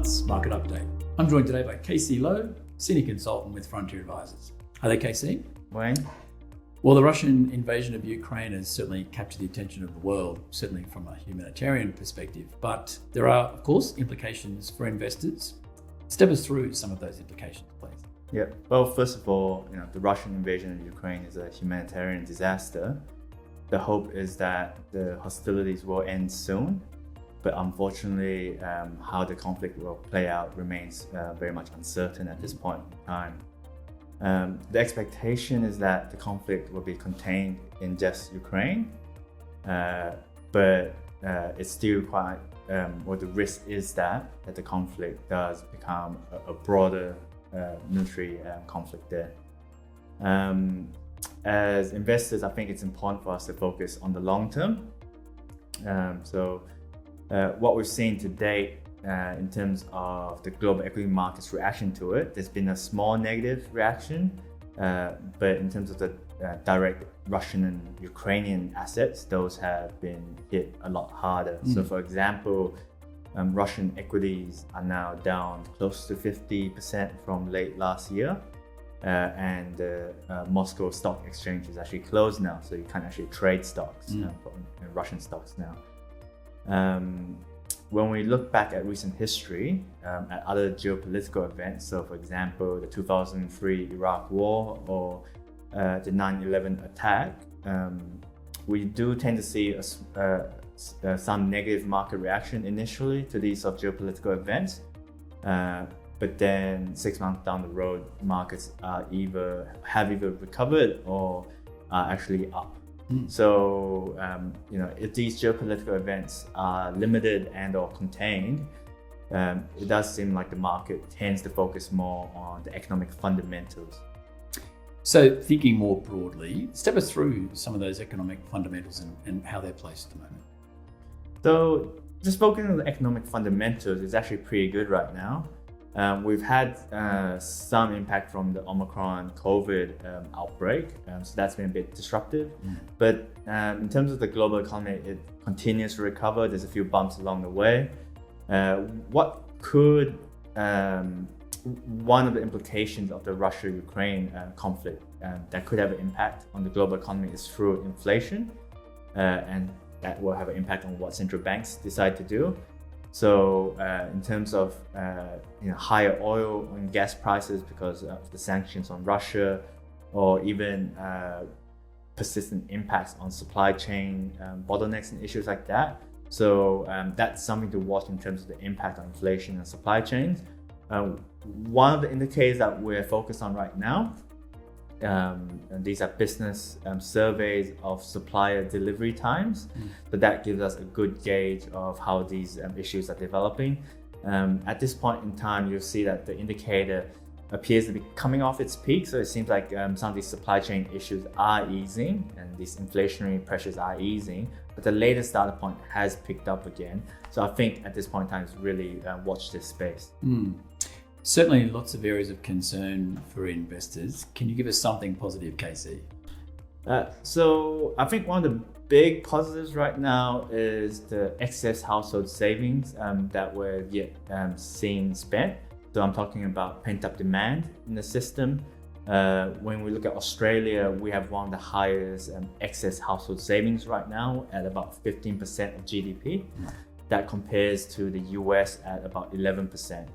month's market update. I'm joined today by KC Lowe, Senior Consultant with Frontier Advisors. Hi there, KC. Wayne? Well, the Russian invasion of Ukraine has certainly captured the attention of the world, certainly from a humanitarian perspective. But there are, of course, implications for investors. Step us through some of those implications, please. Yeah. Well, first of all, the Russian invasion of Ukraine is a humanitarian disaster. The hope is that the hostilities will end soon, but unfortunately, how the conflict will play out remains very much uncertain at this point in time. The expectation is that the conflict will be contained in just Ukraine, but it's still quite, or the risk is that the conflict does become a broader military conflict there. As investors, I think it's important for us to focus on the long term. What we've seen to date in terms of the global equity market's reaction to it, there's been a small negative reaction, but in terms of the direct Russian and Ukrainian assets, those have been hit a lot harder. So for example, Russian equities are now down close to 50% from late last year, and the Moscow Stock Exchange is actually closed now, so you can't actually trade stocks, Russian stocks now. When we look back at recent history, at other geopolitical events, so for example, the 2003 Iraq War or the 9/11 attack, we do tend to see some negative market reaction initially to these sort of geopolitical events. But then 6 months down the road, markets have either recovered or are actually up. So, if these geopolitical events are limited and or contained, it does seem like the market tends to focus more on the economic fundamentals. So thinking more broadly, step us through some of those economic fundamentals and how they're placed at the moment. So just focusing on the economic fundamentals is actually pretty good right now. We've had some impact from the Omicron COVID outbreak, so that's been a bit disruptive. But in terms of the global economy, it continues to recover. There's a few bumps along the way. What could one of the implications of the Russia-Ukraine conflict that could have an impact on the global economy is through inflation, and that will have an impact on what central banks decide to do. So in terms of higher oil and gas prices because of the sanctions on Russia, or even persistent impacts on supply chain bottlenecks and issues like that. So that's something to watch in terms of the impact on inflation and supply chains. One of the indicators that we're focused on right now, and these are business surveys of supplier delivery times. So that gives us a good gauge of how these issues are developing. At this point in time, you'll see that the indicator appears to be coming off its peak. So it seems like some of these supply chain issues are easing and these inflationary pressures are easing, but the latest data point has picked up again. So I think at this point in time, it's really watch this space. Certainly lots of areas of concern for investors. Can you give us something positive, KC? So I think one of the big positives right now is the excess household savings that we're yet seeing spent. So I'm talking about pent-up demand in the system. When we look at Australia, we have one of the highest excess household savings right now at about 15% of GDP. That compares to the US at about 11%.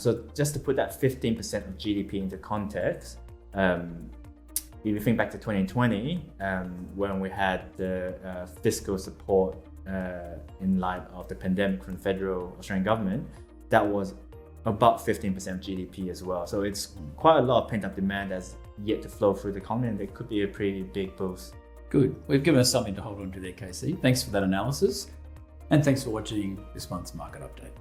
So just to put that 15% of GDP into context, if you think back to 2020, when we had the fiscal support in light of the pandemic from the federal Australian government, that was about 15% of GDP as well. So it's quite a lot of pent-up demand that's yet to flow through the economy, and it could be a pretty big boost. Good. We've given us something to hold on to there, KC. Thanks for that analysis, and thanks for watching this month's Market Update.